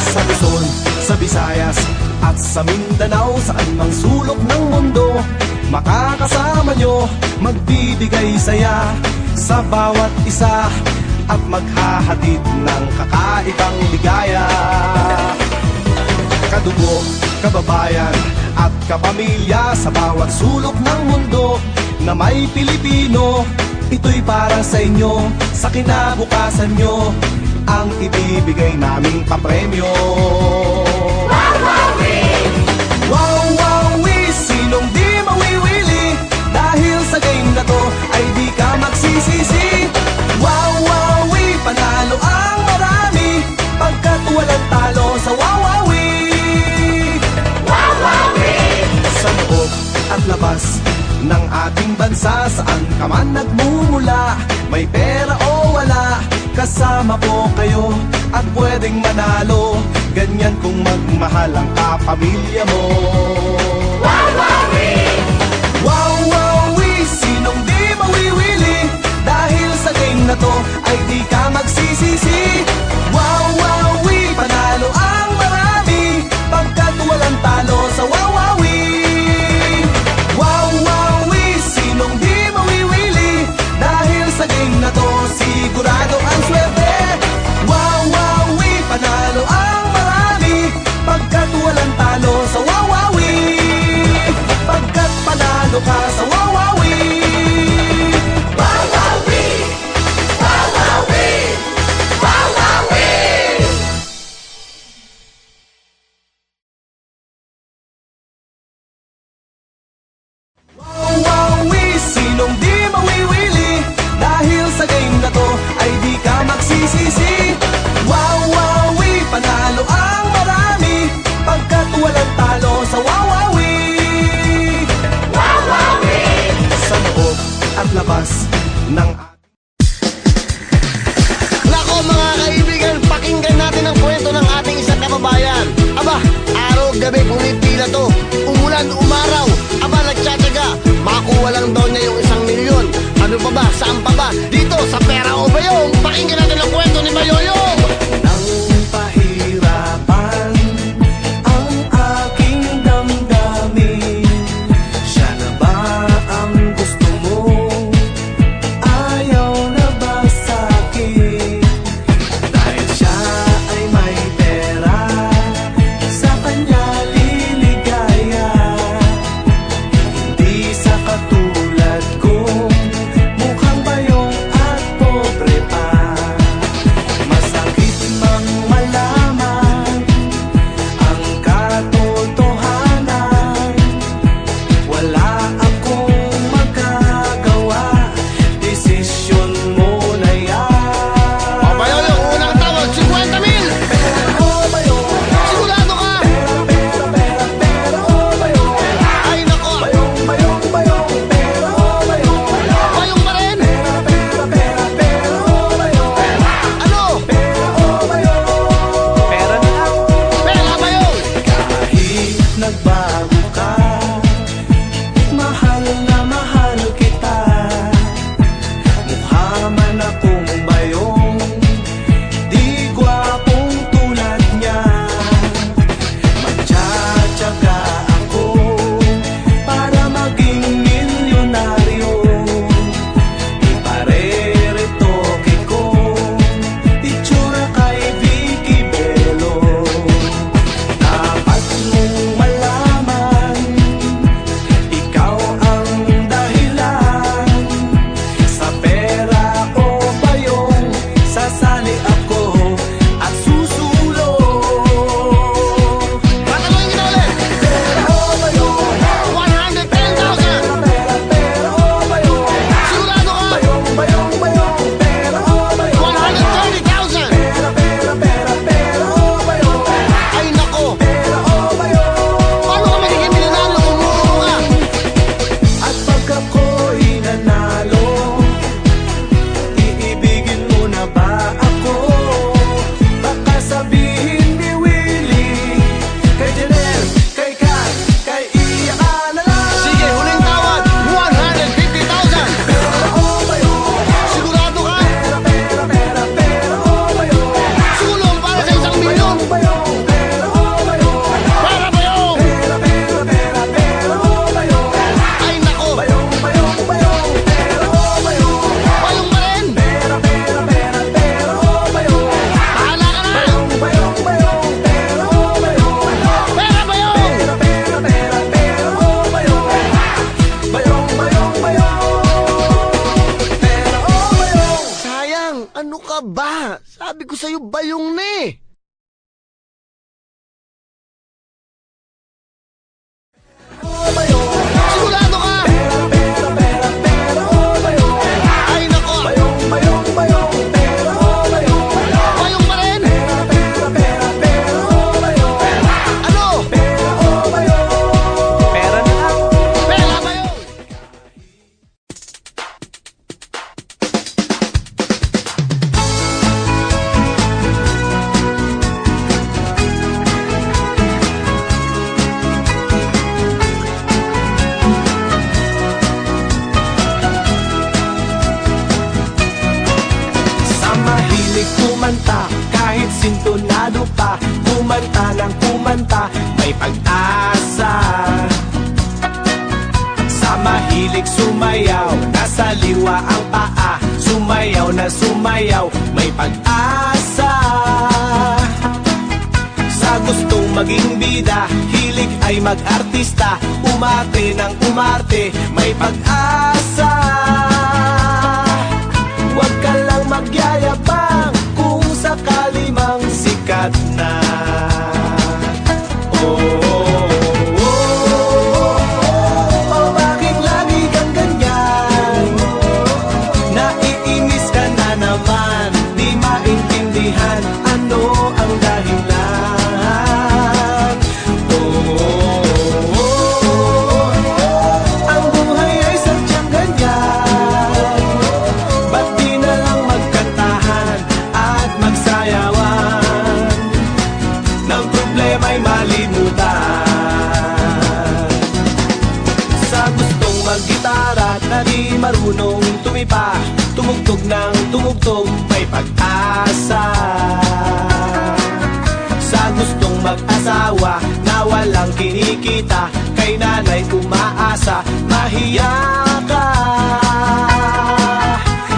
Sa Luzon, sa Visayas at sa Mindanao, saan mang sulok ng mundo, makakasama nyo, magbibigay saya sa bawat isa at maghahatid ng kakaibang ligaya. Kadugo, kababayan at kapamilya sa bawat sulok ng mundo na may Pilipino, ito'y para sa inyo, sa kinabukasan nyo, ang ibibigay naming papremyo. Wawawi, sinong di mawiwili, dahil sa game na to ay di ka magsisisi. Wawawi, panalo ang marami, pagkat walang talo sa wawawi. Sa loob at labas ng ating bansa, saan ka man nagmumula, may pera o wala, kasama po kayo at pwedeng manalo, ganyan kung magmahal ang kapamilya mo. Wawawi! Wawawi, sinong di mawiwili, dahil sa game na to ay di ka magsisisi. Wawawi, panalo ang marami, pagkat walang talo sa wawawi. Wawawi, sinong di mawiwili, dahil sa game na to sigurado ang swerte. Wawawi, panalo ang marami, pagkat walang talo sa wawawi. Pagkat panalo ka sa wawawi. Wawawi! Wawawi! Wawawi! Wawawi, sinong di mawiwili, dahil sa game na to ay di ka magsisisi. Wawawi, panalo ang marami, pagkat walang talo sa wawawi. Wawawi! Sa loob at labas ng Nako mga kaibigan, pakinggan natin ang kwento ng ating isang kababayan. Aba, araw-gabi pumipila to, umulan, umaraw, aba nagtsatsaga, makuha lang daw niya yung 1,000,000. Ano pa ba, saan pa ba, dito sa Pera o Bayong. Pakinggan natin ang kwento ni Bayoyong. Nang pahirapan ang aking damdamin, siya na ba ang gusto mo? Ayaw na ba sa'kin? Dahil siya ay may pera, sa kanya liligaya, hindi sa katulad ko, mukhang bayong at pobre pa. Masakit mang malaman ang katotohanan, wala akong magagawa, desisyon mo na yan. O Bayoyong, unang tawag, 50,000. Pera o bayong, Sigurado ka? pera o bayong, Ay nako, bayong, bayong, bayong, pera o bayong, Bayong pa rin. pera o bayong, Ano? pera o bayong, pera na lang. Pera Bayong. Kahit nagbago ka, mahal na mahal kita. Mukha man akong bayong, di gwapong tulad niya. Magtsatsaga ako para maging milyonaryo. Ipareretoke ko itsura kay Vicky Bello. Dapat mong malaman bayong ni. Sigurado ka? Ay nako, bayong pa rin? Ano? Pera na lang. Pera bayong! Sa mahilig kumanta, kahit sintonado pa, kumanta ng kumanta, may pag-asa. Sa mahilig sumayaw, nasa liwa ang paa, sumayaw na sumayaw, may pag-asa. Sa gustong maging bida, hilig ay mag-artista, umarte ng umarte, may pag-asa. Huwag ka lang magyayabang kung sakali mang sikat na. Oh, oh, oh, oh, bakit lagi kang ganyan? Naiinis ka na naman, di maintindihan ano ang dahilan. Ang buhay ay sadyang ganyan. Ba't di na lang magkantahan at magsayawan? Nang problema'y malimutan. Sa gustong maggitara na di marunong tumipa, tumugtog ng tumugtog, may pag-asa. Sa gustong mag-asawa na walang kinikita, kay nanay umaasa, mahiya ka.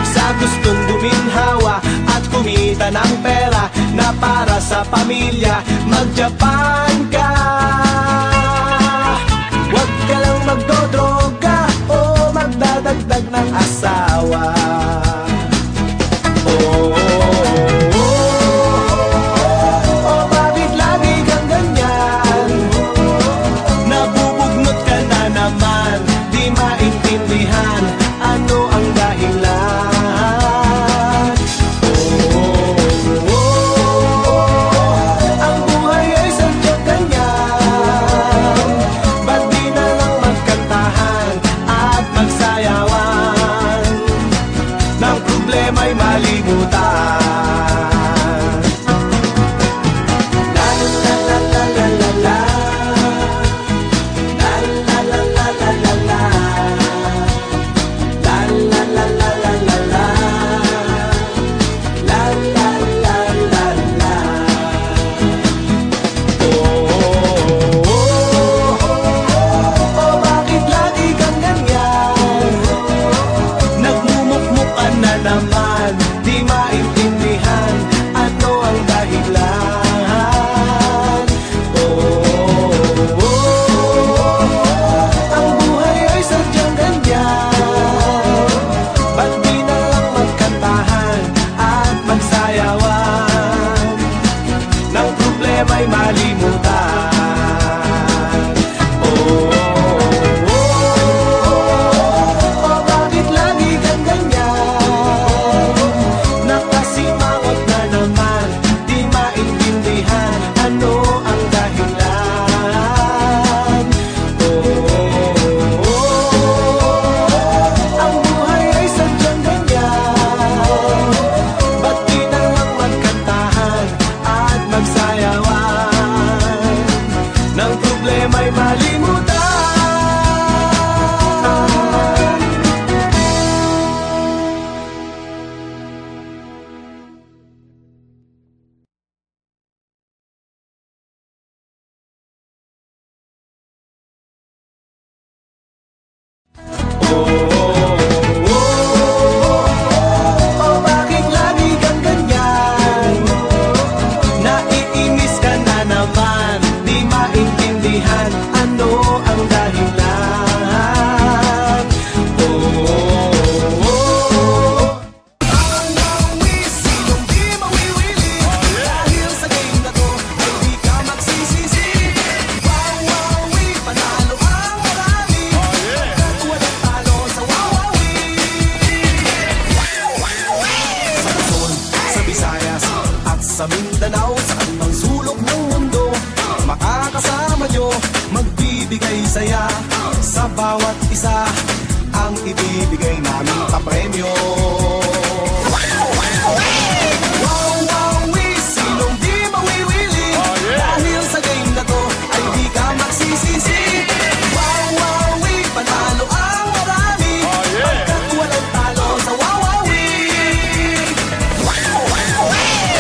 Sa gustong guminhawa at kumita ng pera na para sa pamilya, mag-Japan ka. Huwag ka lang magdodroga o magdadagdag ng asawa. Oh, oh, bakit lagi kang ganyan? Nabubugnot ka na naman, di maintindihan ano ang dahilan. Oh, ang buhay ay sadyang ganyan. ibibigay saya sa bawat isa ang ibibigay naming papremyo. Wow, wow, sinong di mawiwili dahil sa game na to ay di ka magsisisi. Wow, wow, panalo ang marami pagkat walang talo sa wawawi.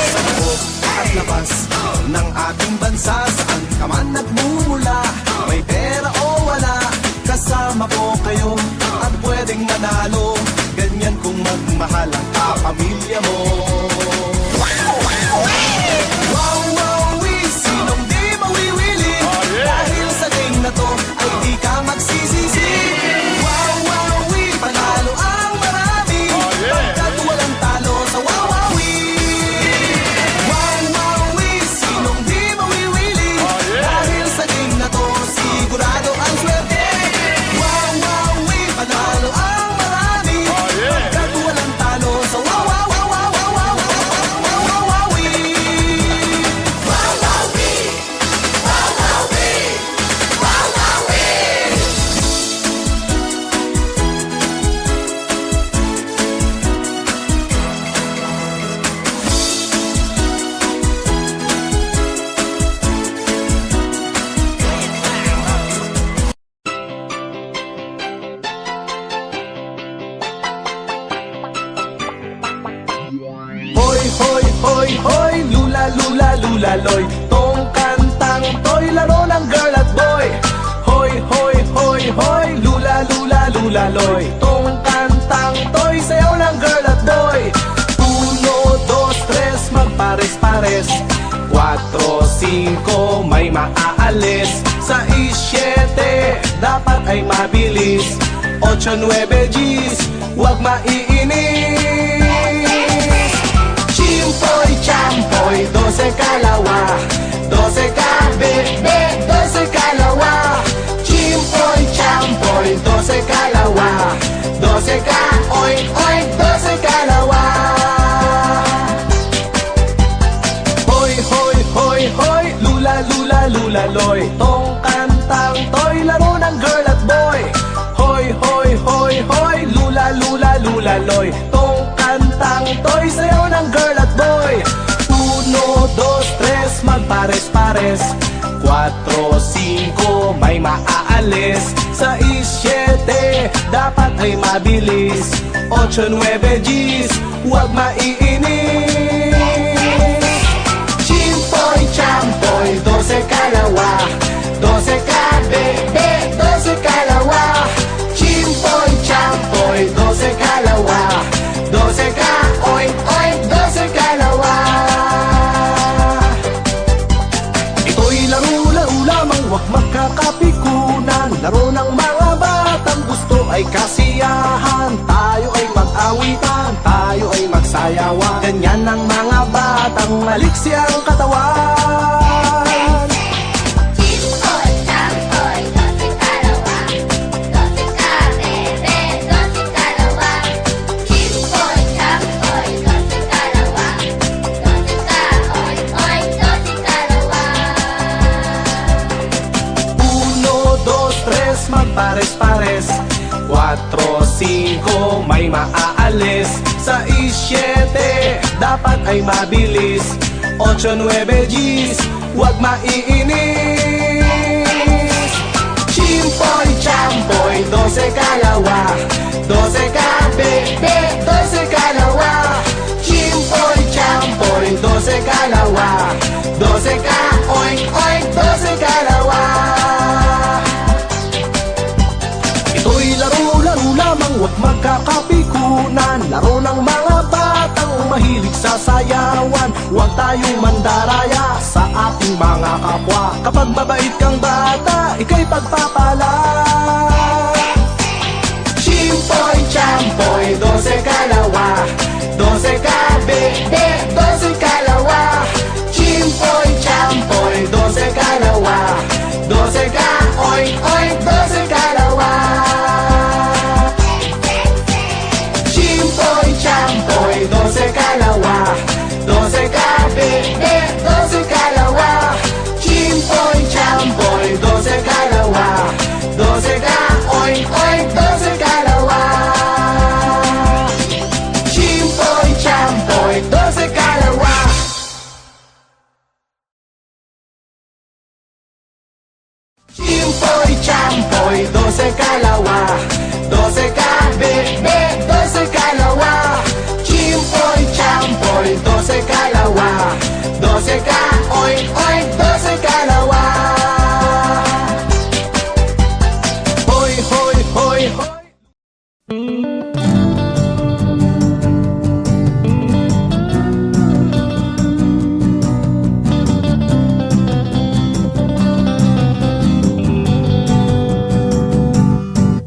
Sa loob at labas ng ating bansa, saan ka man nagmumula, may pera o wala, kasama po kayo at pwedeng manalo. Ganyan kung magmahal ang kapamilya mo. Wow, wow, sinong di mawiwili dahil sa game na to ay di ka magsisisi. Wow, wow, panalo ang marami pagkat walang talo sa wawawi. Wow, wow, sinong di mawiwili dahil sa game na to sigurado ang swerte. Wow, wow, panalo ang marami pagkat walang talo sa wawawi. Hoy, hoy, hoy, hoy, lula, lula, lula, loy. Tong kantang to'y laro ng girl at boy. Hoy, hoy, hoy, hoy, lula, lula, lula, loy. Tong kantang to'y sayaw ng girl at boy. 1, 2, 3, magpares-pares. 4, 5, may maaalis. 6, 7, dapat ay mabilis. 8, 9, G's, huwag maiinis. Chimpoy, champoy, 12 kalawa, 12 kabebe, 12 kalawa. Chimpoy, champoy, 12 kalawa, 12 ka, oink, oink, 12 kalawa. Hoy, hoy, hoy, hoy, lula, lula, lula, loy. Tong kantang to'y laro ng girl at boy. Hoy, hoy, hoy, hoy, lula, lula, lula, loy. Tong kantang to'y sayaw ng girl at boy. 1, 2, 3, magpares-pares. 4, 5, may maaalis. 6, 7, dapat ay mabilis. 8, 9, G's, huwag maiinis. Chimpoy, champoy, 12 kalawa, 12 kabebe, 12 kalawa. Chimpoy, champoy, 12 kalawa, 12 ka, oink, oink, 12 kalawa. Ito'y laro-laro lamang, huwag magkakapikunan. Laro ng mga batang gusto ay kasiyahan. Tayo ay mag-awitan, tayo ay magsayawan. Ganyan ang mga batang maliksi ang katawan. Chimpoy, champoy, 12 kalawa, 12 kabebe, 12 kalawa. Chimpoy, champoy, 12 kalawa, 12 ka, oink, oink, 12 kalawa. 1, 2, 3, magpares-pares. 4, 5, may maaalis. 6, 7, dapat ay mabilis. 8, 9, G's, huwag maiinis. Chimpoy, champoy, 12 kalawa, 12 kabebe, 12 kalawa. Chimpoy, champoy, 12 kalawa, 12 ka, oink, oink, 12 kalawa. Ito'y laro-laro lamang, huwag magkakapikunan. Laro ng mga batang mahilig sa sayawan. Huwag tayong mandaraya sa ating mga kapwa. Kapag mabait kang bata, ika'y pagpapala. Chimpoy, champoy, 12 kalawa, 12 kabebe, 12 kalawa. Chimpoy, champoy, 12 kalawa, 12 ka, oink, oink, 12 kalawa. Chimpoy, champoy, 12 kalawa, 12 kabebe, 12 kalawa. Chimpoy, champoy, 12 kalawa, Chimpoy, champoy, 12 kalawa 12 ka, bebe, 12 kalawa Chimpoy, champoy, 12 kalawa 12 ka, oy, oy, 12 kalawa Hoy, hoy, hoy, hoy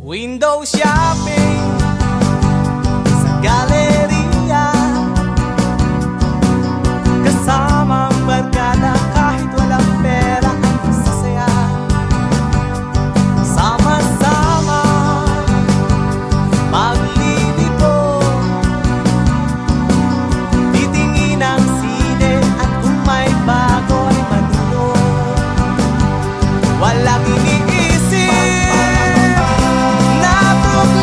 Window shopping sa galeria Kasama ang barkada kahit walang pera ang sasaya Sama-sama maglilibot Titingin ang sine at kung may bago ay manunod Walang iniisip na problema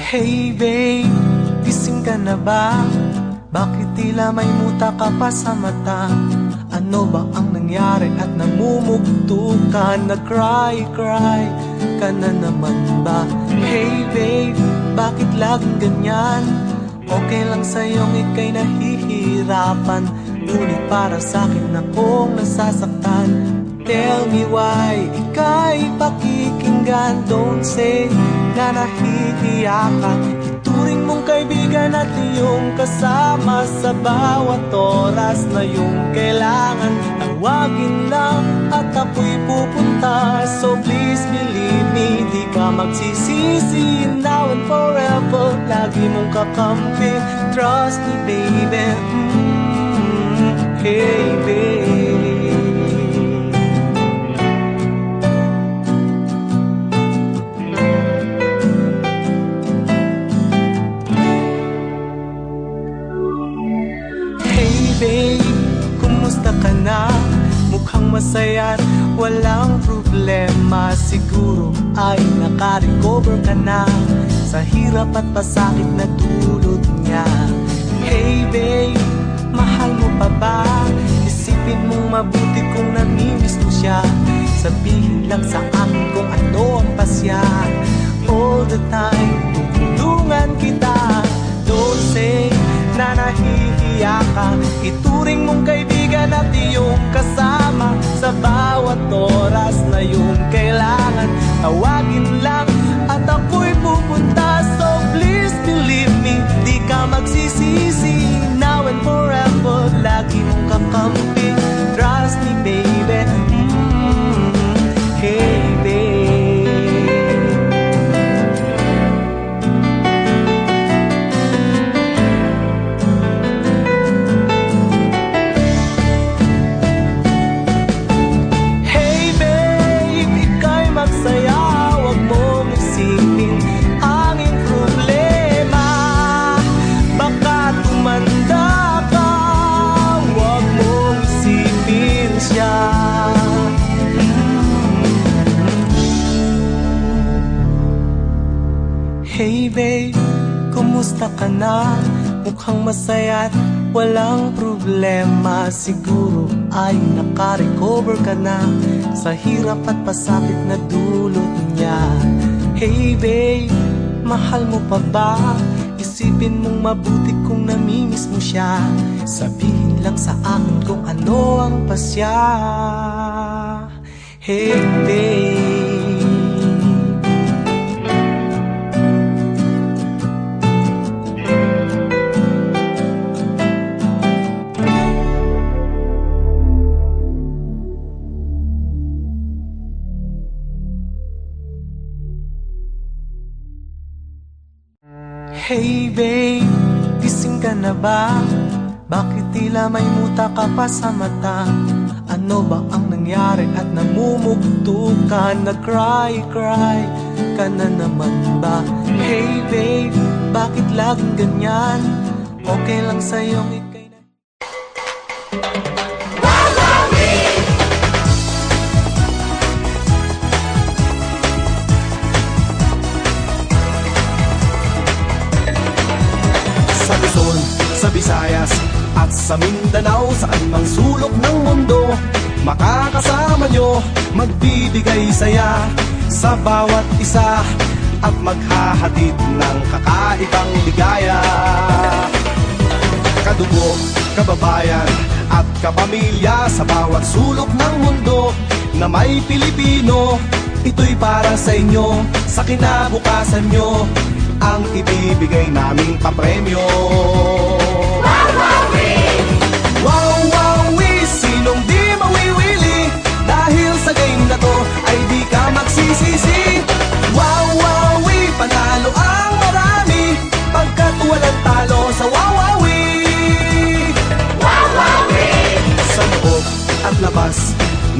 Hey babe, gising ka na ba? Bakit tila may muta ka pa sa mata? Ano ba ang nangyari at namumugto ka? Nag-cry ka na naman ba? Hey babe, bakit laging ganyan? Okay lang sa'yong ika'y nahihirapan, ngunit para sa'kin akong nasasaktan. Tell me why, ika'y pakikinggan. Don't say na nahihiya ka. Ituring mong kaibigan at iyong kasama sa bawat oras na iyong kailangan. Tawagin lang at ako'y pupunta. So please believe me, di ka magsisisi. Now and forever, lagi mong kakampi. Trust me baby, hey babe. Babe, kumusta ka na? Mukhang masaya't walang problema. Siguro ay naka-recover ka na sa hirap at pasakit na dulot niya. Hey babe, mahal mo pa ba? Isipin mong mabuti kung namimiss mo siya. Sabihin lang sa akin kung ano ang pasya. All the time, tutulungan kita. Don't say na nahihiya ka. Ituring mong kaibigan at iyong kasama sa bawat oras na iyong kailangan. Tawagin lang at ako'y pupunta. So please believe me, di ka magsisisi. Now and forever, lagi mong kakampi. Trust me baby, hey babe. Hey babe, kumusta ka na? Mukhang masaya't walang problema. Siguro ay naka-recover ka na sa hirap at pasakit na dulot niya. Hey babe, mahal mo pa ba? Isipin mong mabuti kung namimiss mo siya. Sabihin lang sa akin kung ano ang pasya. Hey babe. Hey babe, gising ka na ba? Bakit tila may muta ka pa sa mata? Ano ba ang nangyari at namumugto ka? Nag-cry ka na naman ba? Hey babe, bakit laging ganyan? Okay lang sa'yong ika'y na... Sa Luzon, sa Visayas, at sa Mindanao, saan mang sulok ng mundo, makakasama nyo, magbibigay saya sa bawat isa, at maghahatid ng kakaibang ligaya. Kadugo, kababayan, at kapamilya sa bawat sulok ng mundo na may Pilipino, ito'y para sa inyo, sa kinabukasan nyo, ang ibibigay naming papremyo. Wawawi, sinong di mawiwili, dahil sa game na to ay di ka magsisisi. Wawawi, panalo ang marami, pagkat walang talo sa wawawi. Sa loob at labas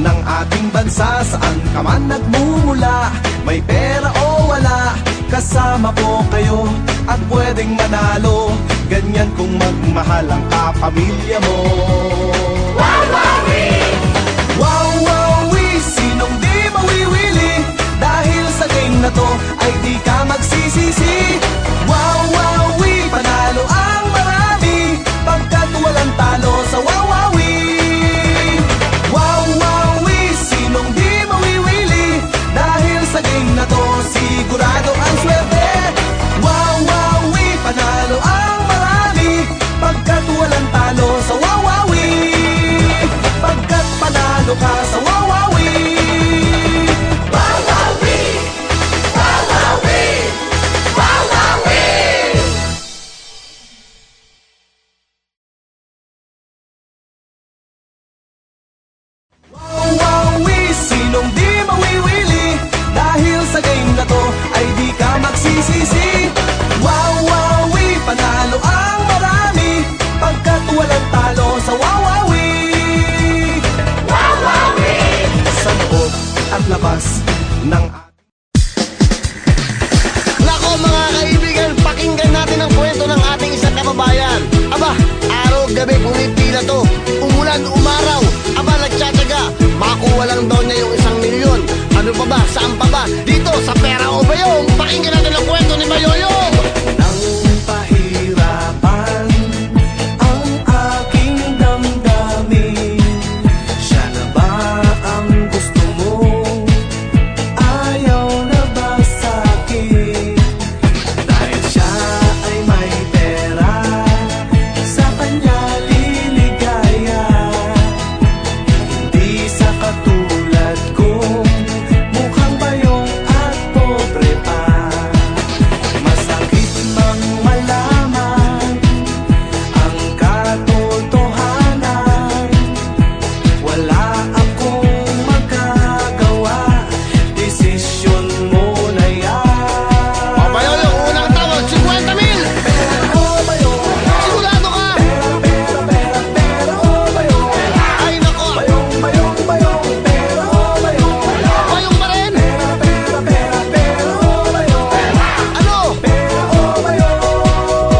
ng ating bansa, saan ka man nagmumula, may pera o wala, kasama po kayo at pwedeng manalo. Ganyan kung magmahal ang kapamilya mo. Wawawi! Wawawi! Sinong di mawiwili, dahil sa game na to ay di ka magsisisi. gabi pumipila to. Umulan, umaraw, aba nagtsatsaga. Makuha lang daw niya yung 1,000,000. Ano pa ba? Saan pa ba? Dito sa Pera o Bayong. Pakinggan natin ang kwento ni Bayoyong. Nang pahirapan ang aking damdamin, siya na ba ang gusto mo? Ayaw na ba sa'kin? Dahil siya ay may pera, sa kanya liligaya. Hindi sa katulad ko, mukhang bayong at pobre pa. Masakit mang malaman ang katotohanan. Wala akong magagawa, desisyon mo na yan. O Bayoyong, unang tawag, 50,000. Pero bayong, Sigurado ka? pero bayong, Ay nako, bayong, bayong, bayong, pero bayong, Bayong pa rin. pero bayong, Ano? pero bayong.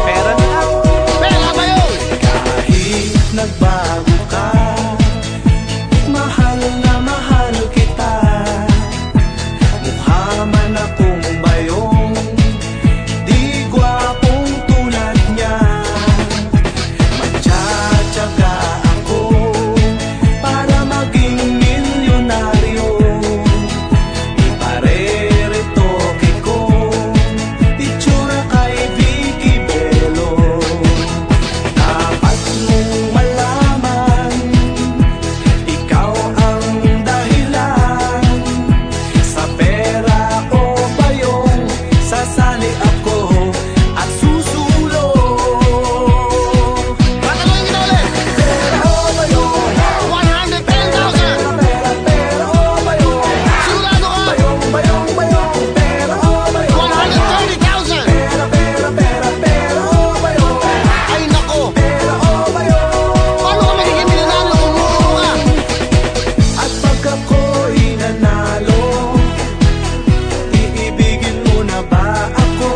Pera na lang. Pera Bayong. Kahit nagbago ka, mahal na mahal kita. Mukha man akong bayong, di gwapong tulad niya. Magtsatsaga ako para maging milyonaryo. Ipareretoke ko itsura kay Vicky Bello. Dapat mong malaman, ikaw ang dahilan. Sa pera o bayong, sasali ako at susulo. Tatanungin kita ulit. Pera o bayong, 110,000. pera o bayong, Sigurado ka? bayong, bayong, bayong, pera o bayong, 130,000. pera o bayong, Ay nako, pera o bayong. paano ka magiging milyonaryo kung muro ka? At pag ako'y nanalo, iibigin mo na ba ako?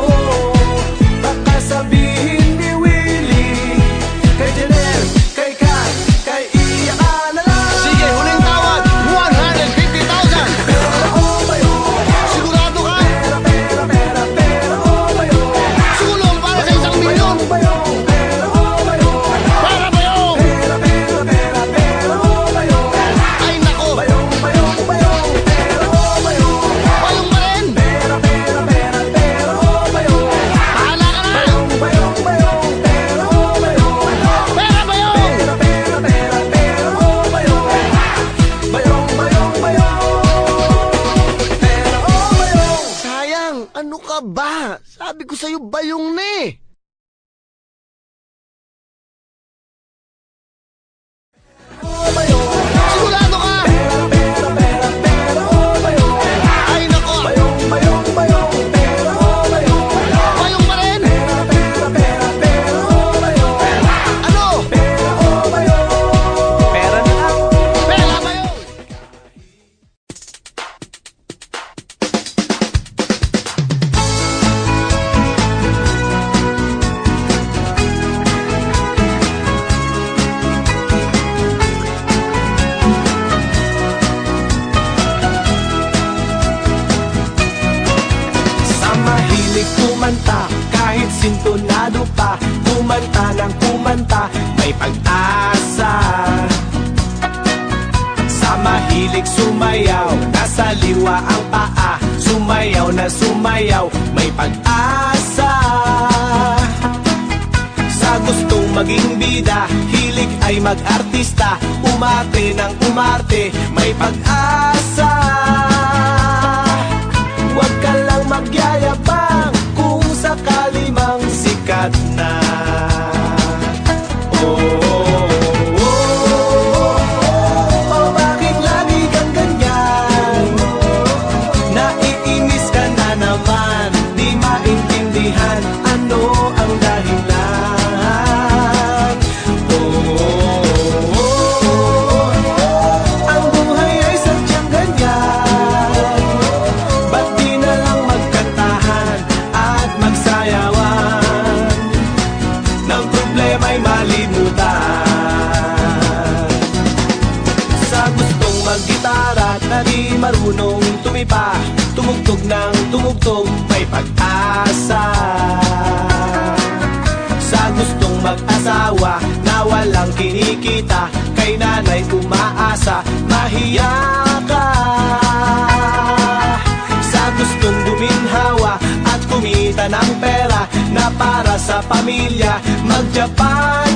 Baka sabihin ni Willie, kay Janelle, kay Kat, kay Iya ka na lang. Sige, huling tawad, 150,000. Pera o bayong, Sigurado ka? pera o bayong, Siguro para sa 1,000,000. bayong, pera o bayong, Para Bayong. pera o bayong, Ay nako, bayong, bayong, bayong, pera o bayong, Bayong pa rin. pera o bayong, Bahala ka na. bayong, bayong, bayong, pera o bayong. Pera Bayong. Pera o bayong, bayong, bayong, bayong, pera o bayong. Sayang, ano ka ba? Sabi ko sa'yo, Bayong na eh. Sigurado ka? Pera o bayong, Ay nako, bayong, bayong, bayong, pera o bayong, Bayong pa rin. pera o bayong, Ano? pera o bayong, pera na lang. Pera Bayong. Sa mahilig kumanta, kahit sintonado pa, kumanta ng kumanta, may pag-asa. Sa mahilig sumayaw, nasa liwa ang paa, sumayaw na sumayaw, may pag-asa. Sa gustong maging bida, hilig ay mag-artista, umarte ng umarte, may pag-asa. Huwag ka lang magyayabang kung sakali mang sikat na. Oh, oh, oh, oh, bakit lagi kang ganyan? Naiinis ka na naman, di maintindihan ano ang dahilan. Oh, oh, oh, ang buhay ay sadyang ganyan. pag-asa. Sa gustong mag-asawa na walang kinikita, kay nanay umaasa, mahiya ka. Sa gustong guminhawa at kumita ng pera na para sa pamilya, mag-Japan